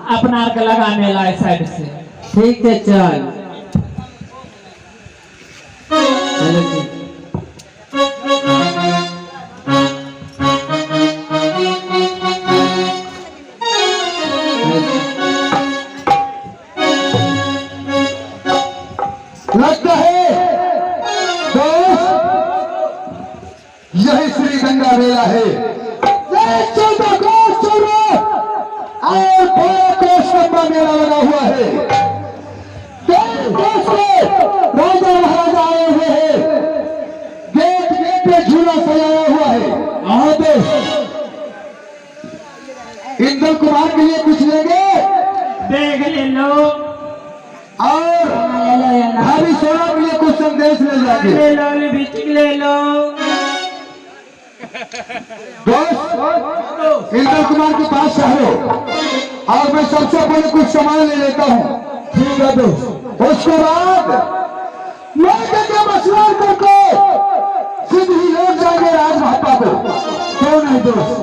अपना के लगाने ला साइड से। ठीक है चल चलो जी। लगता है दोस्त यही श्री गंगा मेला है। यही 14 अगस्त और 12 अगस्त लंबा मेला लगा हुआ है। देश से राजा महाराजा आए हुए हैं। गेट गेट पे झूला सजाया हुआ है। आओ दोस्त इंदल कुमार के लिए कुछ लेंगे देख ले लो और भाभी सोना के लिए कुछ संदेश ले जाएंगे। ले लो लिपस्टिक ले लो। दोस्त इंदल कुमार के पास चलो और मैं सबसे पहले कुछ सामान ले लेता हूँ। ठीक है दोस्त। उसके बाद लेके के मसला करके सीधे ही लोग जाएंगे राजमाता को। क्यों नहीं दोस्त?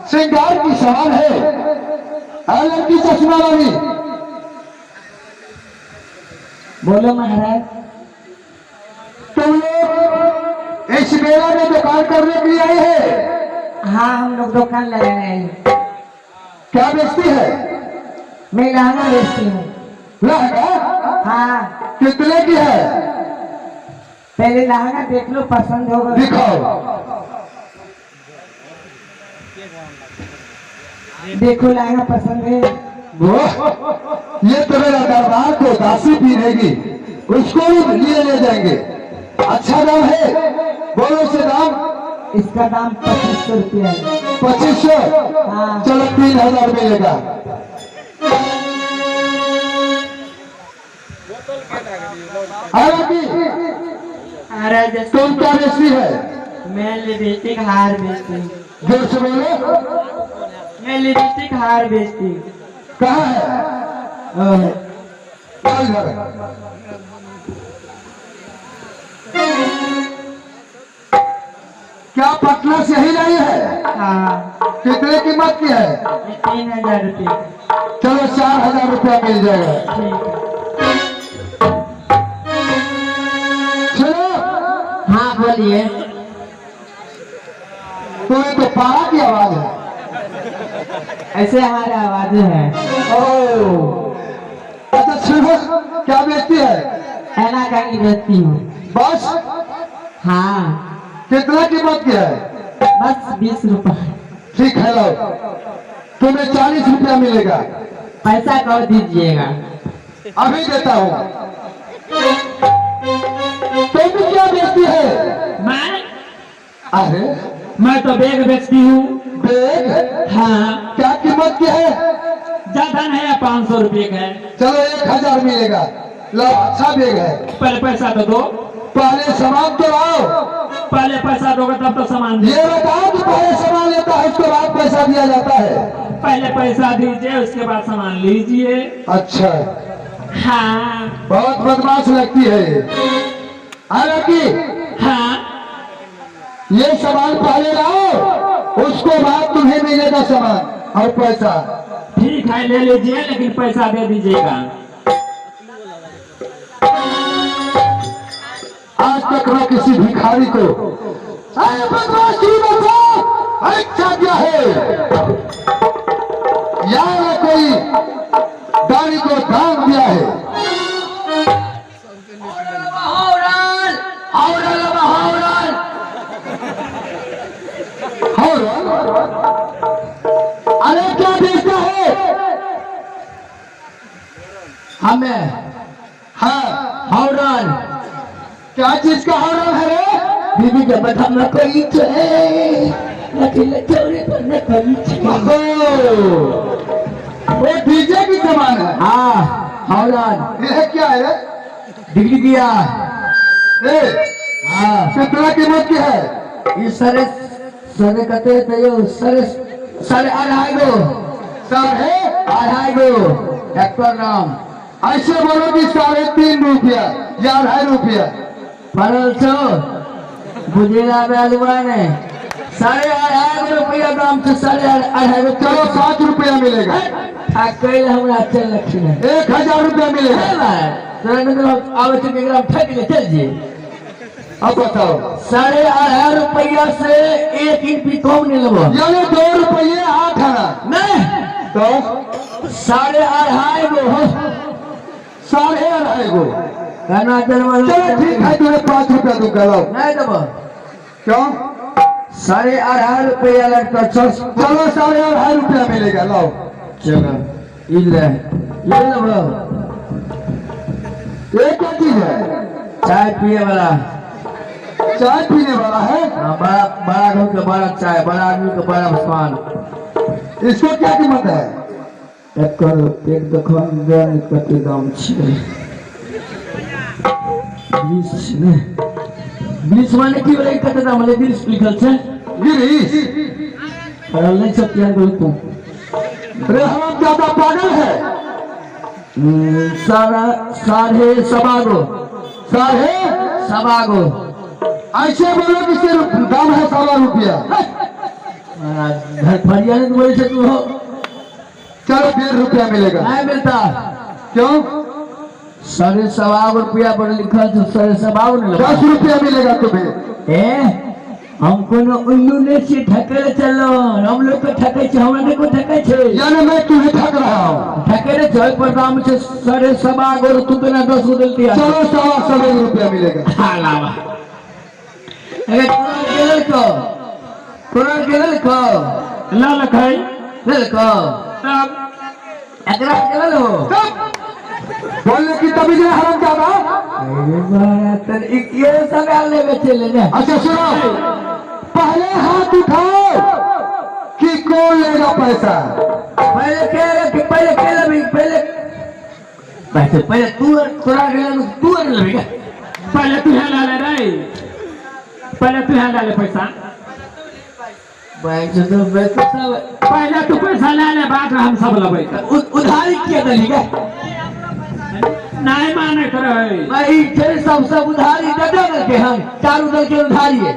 श्रृंगार की सवाल है लड़की चश्मा वाली। बोलो महाराज। तुम लोग इस मेला में दुकान करने के लिए आए हैं? हाँ हम लोग दुकान लगाने आए हैं। क्या बेचती है? मैं लहंगा बेचती हूँ। लहंगा? हाँ। कितने की है? पहले लहंगा देख लो, पसंद होगा दिखाओ। देखो लहंगा पसंद है। वो ये तो मेरा दरबार को दासी पीनेगी, उसको भी लिए ले जाएंगे। अच्छा दाम है, बोलो से दाम। इसका दाम 2500 रुपया है। 2500? हाँ। चलो 3000 मिलेगा। अरे तुम क्या बेचती है? मैं लिपस्टिक हार बेचती हूँ। जोर से बोलो। मैं लिपस्टिक हार बेचती हूँ। कहाँ है? इधर है। क्या पटना से ही लाई है? कितने कीमत की है? ये 3000 रुपये। चलो 4000 रुपया मिल जाएगा। ठीक है। चलो हाँ बोलिए। तुम्हें तो पारा की आवाज है। ऐसे हमारे आवाज है। ओह, अच्छा सुनो, क्या बेचती है? ऐना कंगी बेचती हूँ। बस हाँ कितना कीमत की है? बस 20 रुपए। ठीक है, लो तुम्हें 40 रुपया मिलेगा। पैसा कब दीजिएगा? अभी देता हूँ। तुम क्या बेचती है? मैं अरे मैं तो बैग बेचती हूँ। बैग? हाँ, क्या कीमत की है? ज्यादा नहीं है, 500 रुपये का है। चलो 1000 मिलेगा। लो अच्छा बैग है। पहले पैसा तो दो। पहले सामान तो लाओ। पहले पैसा दोगे तब तो सामान दे। ये बताओ कि पहले सामान लेता है उसके बाद पैसा दिया जाता है? पहले पैसा दीजिए, उसके बाद सामान लीजिए। अच्छा, हाँ बहुत बदमाश लगती है ये। हालांकि हाँ, ये सामान पहले लाओ, उसके बाद तुम्हें मिलेगा सामान और पैसा। ठीक है, ले लीजिए, लेकिन पैसा दे दीजिएगा। आज तक न किसी भिखारी को अरे बदमाश ही बचाओ, अरे क्या क्या है यार, न कोई दानी को दान दिया है। अरे क्या बेचता है? हमें हाँ, हौरन क्या चीज का हॉर्न है रे? बीबी के बता में कोई छे अकेले चोरी पर न कोई छे। वो डीजे की सामान है। हाँ हौरन ये क्या है? डिग्री दिया। ए, हाँ कितना कीमत की है? ये सारे सारे कहते थे यो सारे सारे 2.5 गो सब है? 2.5 गो एक्टर नाम ऐसे बोलो कि 3.5 रुपया या 2.5 रुपया। परल छो बुझेगा बेलवाने 2.5 रुपया दाम से 2.5 चलो 7 रुपया मिलेगा। अकेले हमरा चल रखी है 1000 रुपया मिलेगा। आवे तो ग्राम ठग ले चल जी। अब बताओ, 2.5 रुपया से 1 इंच भी कम नहीं लगो। यानी 2 रुपये 8 आना। नहीं तो 2.5 गो हो 2.5 गो। कहना चलो चलो ठीक है, तुम्हें 5 रुपया दूंगा। लो नहीं दबो क्यों? 2.5 रुपया लगता चल। चलो 2.5 रुपया मिलेगा। लो चलो इले ये दबो। ये क्या चीज है? चाय पिए वाला। चाय पीने वाला है। हाँ, बड़ा बड़ा घर का बड़ा चाय, बड़ा आदमी का बड़ा सामान। इसको क्या कीमत है? एक दुकान देने कते दाम छे 20 ने 20 माने की वाला कते दाम ले 20 लिखल छे। गिरीश, परल नहीं सत्यान बोल तू। अरे हम ज्यादा पागल है। सारा 2.5 गो 2.5 गो। ऐसे बोलो कि सिर्फ दाम है 1.25 रुपया। घर फरिया ने बोले से तू हो चलो 1.5 रुपया मिलेगा। नहीं मिलता। क्यों? 2.25 रुपया पर लिखा तो 2.25 नहीं लगा। 10 रुपया मिलेगा तुम्हें। हमको न उल्लू ने से ठकेले चलो, हम लोग को ठके छे, हमने को ठके छे। यानी मैं तुम्हें ठग रहा हूँ। ठकेले छे पर दाम से 2.25 गो तू तो ना 10 गो दे दिया। चलो 1.25 रुपया मिलेगा। हालावा अरे कुरान के को ला लखाई को तब एकरा के लो। बोलने की तमीज है हराम ज्यादा। अरे बारा तर ये सवाल ले बेचे ले ना। अच्छा सुनो, पहले हाथ उठाओ कि कौन लेगा पैसा। पहले तू कुरान के लो तू लेगा। पहले तू यहाँ ला ले, पहले तू यहाँ ला ले पैसा। बैंक से तो पैसा पहले तू पैसा ला ले, बाद में हम सब लबे। उधारी किया दलीगा नहीं माने करे भाई तेरे सब उधारी दे के हम चारों दल के उधारी है।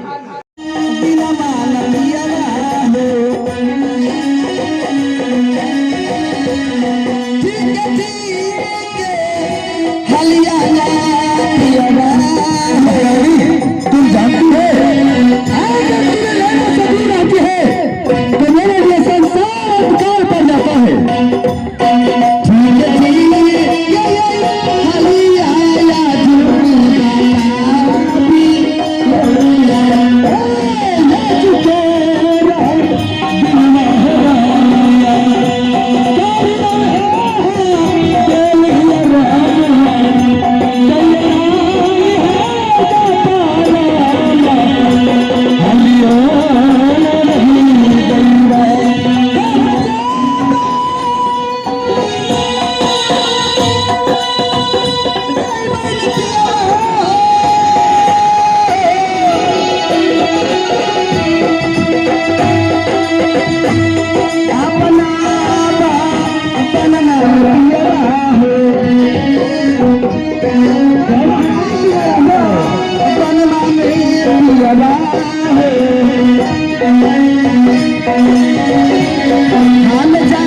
हम जा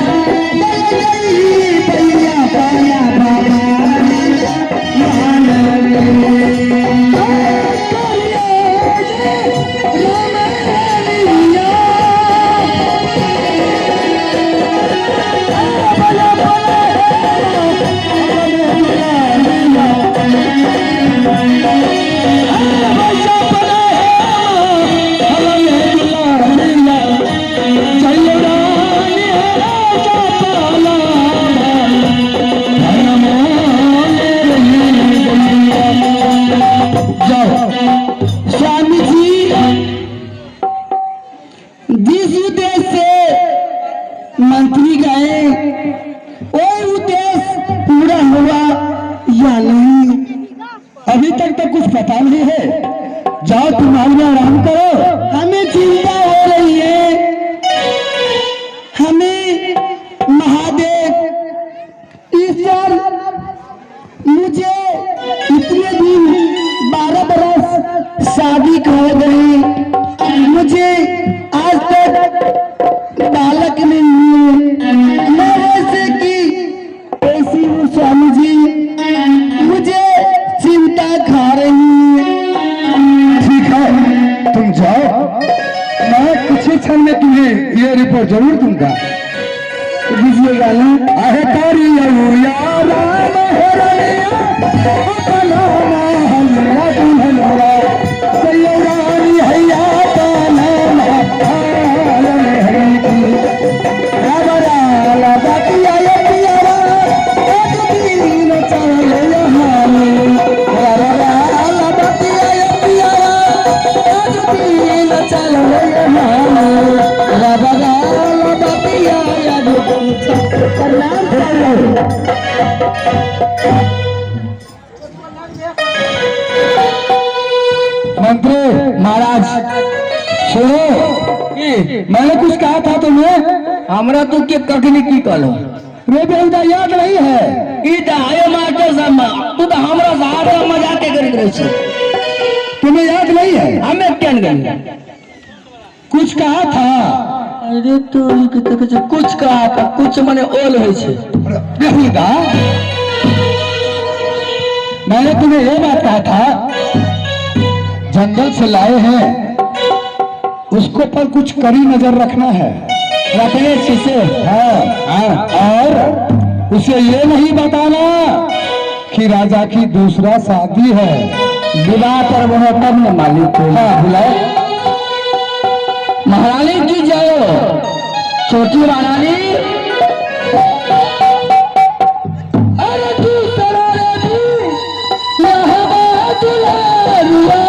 गई भैया पाया बाबा मान स्वामी जी, जिस उद्देश्य से मंत्री गए वो उद्देश्य पूरा हुआ या नहीं, अभी तक तो कुछ पता नहीं है। जाओ तुम आराम करो, हमें चिंता हो रही है। हमें महादेव ईश्वर मुझे इतने दिन 12 बरस शादी कर गई, मुझे आज तक बालक नहीं हुए। मैं ऐसे की ऐसी हूँ स्वामी जी, मुझे चिंता खा रही है। ठीक है, तुम जाओ, मैं कुछ ही क्षण में तुम्हें ये रिपोर्ट जरूर दूंगा। दीजिएगा ना। आहे तारी या राम हरैया अपना हल्ला दुल्हनवा सैयारी हैया ताना हाल में की रावरा ला बातिया या पियारा एक दिन चले यहाँ रावरा ला बातिया या पियारा एक दिन चले यहाँ रावरा ला बातिया या प्रणाम करो। मंत्री महाराज सुनो, मैंने कुछ कहा था तुम्हें, हमरा तो के कखनी की कलो रे बेहुदा याद नहीं है। ई दायो मास्टर साहब तू तो हमरा सारा मजाक के करत रहे छी, तुम्हें याद नहीं है? हमें क्या नहीं कुछ कहा था। अरे तो कुछ कहा था, कुछ मने ओल है छे बेहुदा। मैंने तुम्हें ये बात कहा था, जंगल से लाए हैं उसको पर कुछ कड़ी नजर रखना है, रखने से हाँ, और उसे ये नहीं बताना कि राजा की दूसरा शादी है। विवाह पर वह तब न मालिक को बुलाए। महारानी जी जाओ, छोटी महारानी। अरे तू सरारी यहाँ दुल्हनिया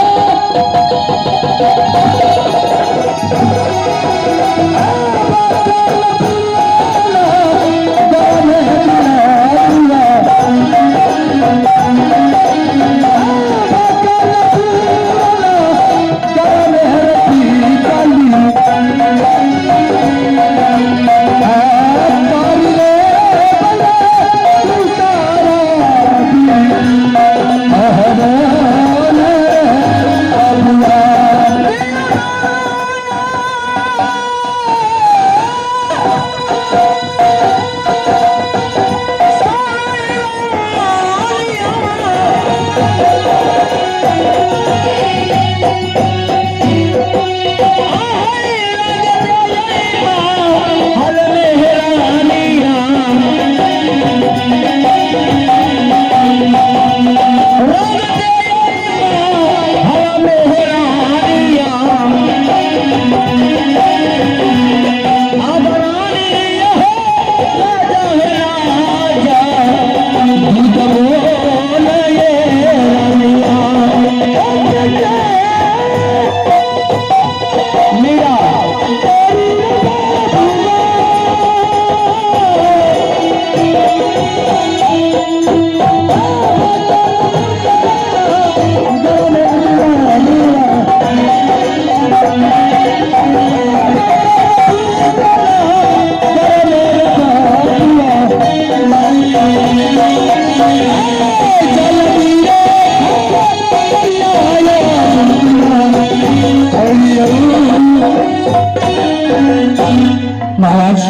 महाराज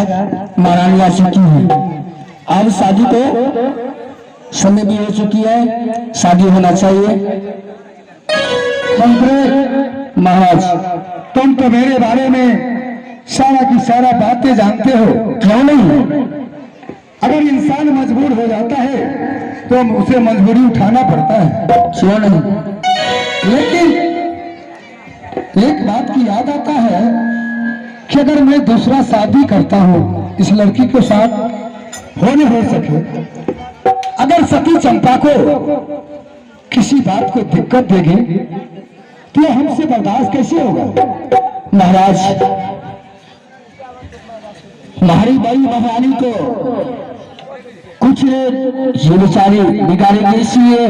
महारानी आ चुकी है। अब शादी को समय भी हो चुकी है, शादी होना चाहिए। महाराज तुम तो मेरे बारे में सारा की सारा बातें जानते हो। क्यों नहीं? अगर इंसान मजबूर हो जाता है तो उसे मजबूरी उठाना पड़ता है। क्यों नहीं? लेकिन एक बात की याद आता है कि अगर मैं दूसरा शादी करता हूँ इस लड़की के साथ हो न हो सके, अगर सती चंपा को किसी बात को दिक्कत देगी तो हमसे बर्दाश्त कैसे होगा? महाराज हमारी बड़ी महारानी को कुछ ये बेचारी बिगाड़ेंगे, इसलिए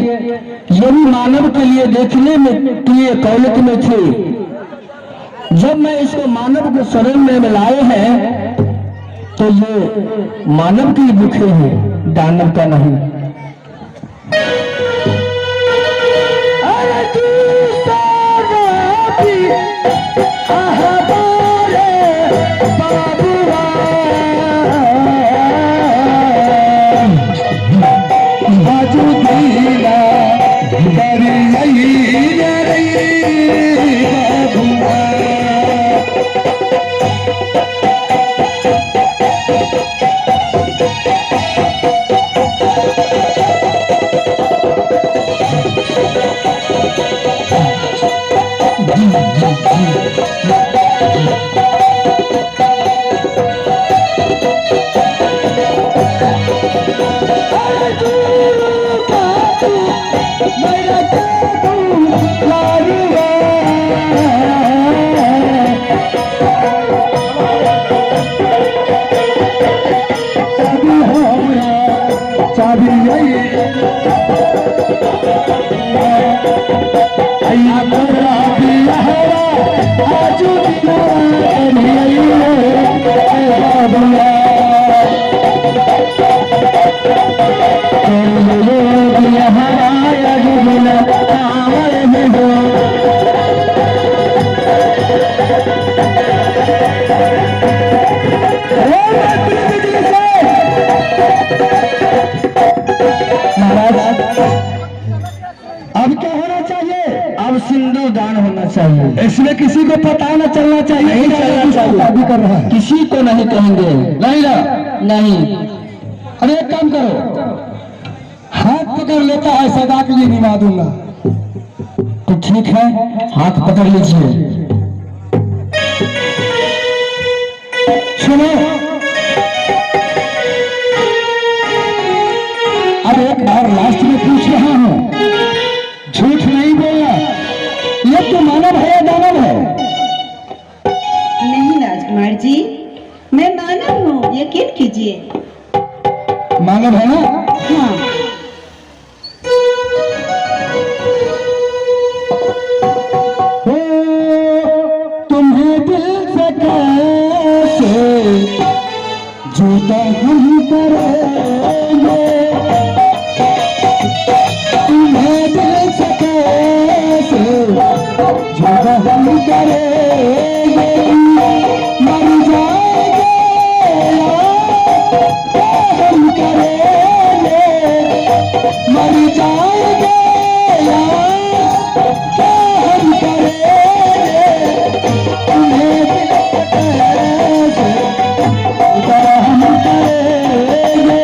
ये भी मानव के लिए देखने में लिए कौलत में थे। जब मैं इसको मानव के शरण में मिलाए हैं तो ये मानव के भूखे हैं, दानव का नहीं। इसमें किसी को पता न चलना चाहिए, नहीं चलना चाहिए। शादी कर रहा है किसी को नहीं कहेंगे। नहीं ना? नहीं। अरे एक काम करो, हाथ पकड़ लेता है सदा के लिए निभा दूंगा। तो ठीक है, हाथ पकड़ लीजिए। सुनो, अब एक बार लास्ट में पूछ रहा हूं, झूठ नहीं बोलना। ये तो मानव है या दानव है? नहीं राजकुमार जी, मैं मानव हूँ, यकीन कीजिए। मानव है ना? हाँ। तुम्हें दिल से कैसे जुदा हम करेंगे, तुम्हें दिल से कैसे जुदा हम करेंगे, मर जाएंगे या हम करेंगे, मर जाएंगे या हम करेंगे, तुम्हें दिल से कैसे जुदा हम करेंगे।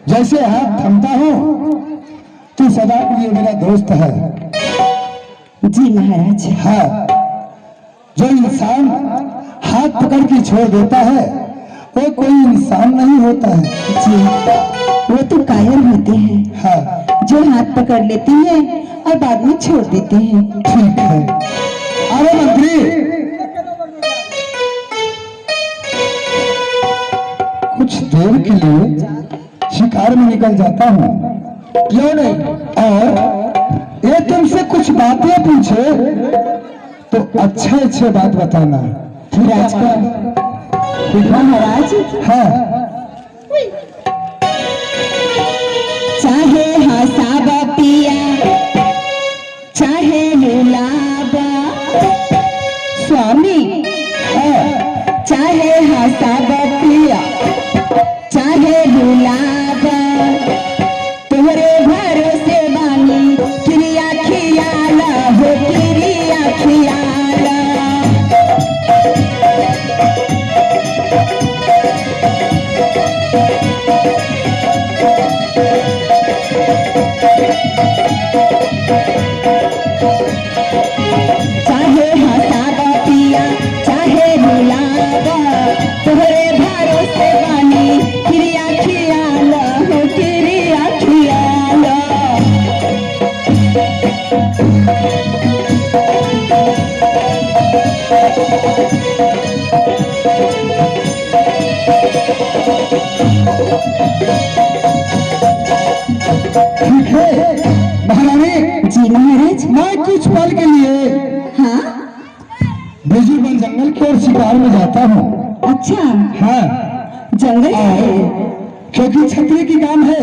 जैसे हाथ थमता हूँ तू सदा के लिए मेरा दोस्त है। जी महाराज। हाँ, जो इंसान हाथ पकड़ के छोड़ देता है वो कोई इंसान नहीं होता है। जी, वो तो कायर होते हैं। हाँ, जो हाथ पकड़ लेते हैं और बाद में छोड़ देते हैं। ठीक है। अरे मंत्री, कुछ देर के लिए शिकार में निकल जाता हूँ। क्यों नहीं? और ये तुमसे कुछ बातें पूछे तो अच्छे बात बताना। ठीक है महाराज। हाँ, चाहे हसाबा पिया चाहे लुलाबा स्वामी, चाहे हसाबा पिया चाहे लुलाबा, तोहरे भरोसे बानी क्रिया खियाला हो क्रिया खियाला। चाहे हसाबा पिया चाहे रुलाबा, तोहरे भरोसे बानी क्रिया खियाला हो क्रिया खियाला। ठीक है महारानी। जी महाराज। मैं कुछ पल के लिए हाँ, बिजूबन जंगल की ओर शिकार में जाता हूँ। अच्छा, हाँ, जंगल से। क्योंकि छतरी की काम है।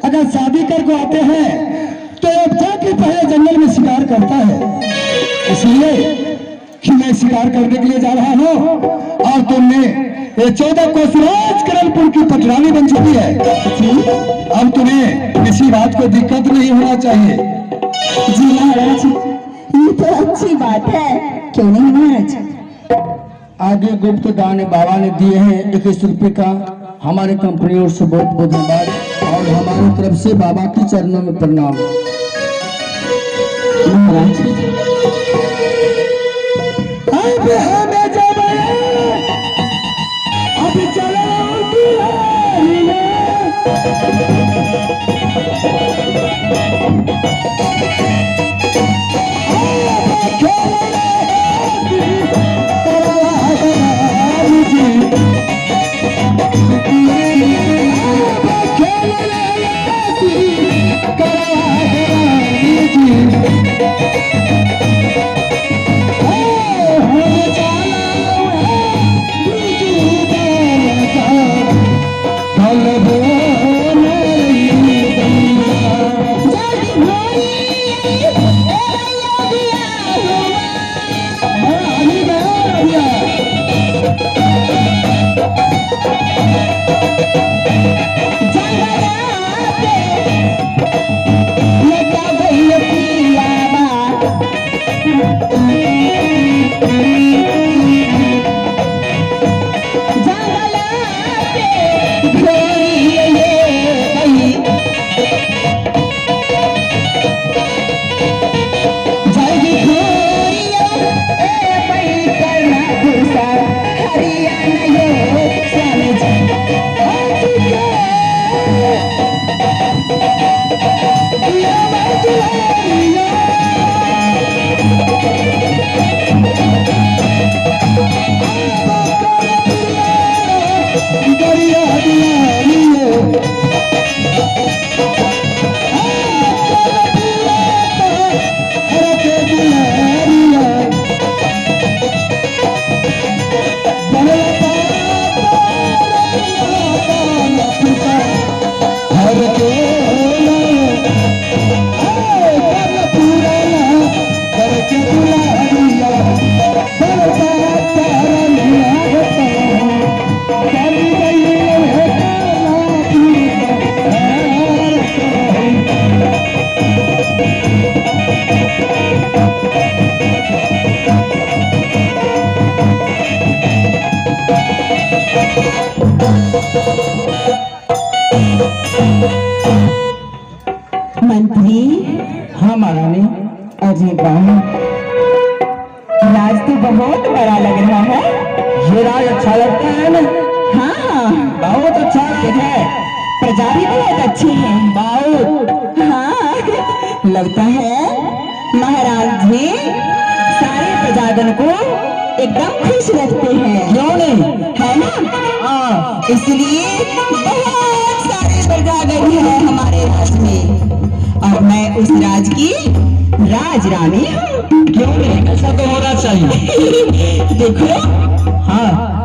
अगर शादी करके आते हैं तो अब जाके पहले जंगल में शिकार करता है, इसलिए कि मैं शिकार करने के लिए जा रहा हूँ और तुमने ये 14 कोस राजकरनपुर की पटरानी बन चुकी है। अब तुम्हें किसी बात को दिक्कत नहीं होना चाहिए। जी महाराज, ये तो अच्छी बात है। क्यों नहीं महाराज? आगे गुप्त दान बाबा ने दिए हैं 21 रुपये का। हमारे कंपनी ओर से बहुत बहुत धन्यवाद और हमारी तरफ से बाबा के चरणों में प्रणाम। महाराज, अब हमें जब अब चलो दुआरी में। तो बहुत बड़ा लग रहा है। ये राज अच्छा लगता है ना? हाँ, बहुत अच्छा है। प्रजा भी बहुत अच्छी है। बहुत। हाँ, लगता है महाराज जी सारे प्रजागण को एकदम खुश रखते हैं। क्यों नहीं? है ना? हाँ। इसलिए बहुत सारे प्रजागण हैं हमारे राज में और मैं उस राज की राजरानी हूँ। क्यों नहीं? ऐसा तो होना चाहिए। देखो, हाँ।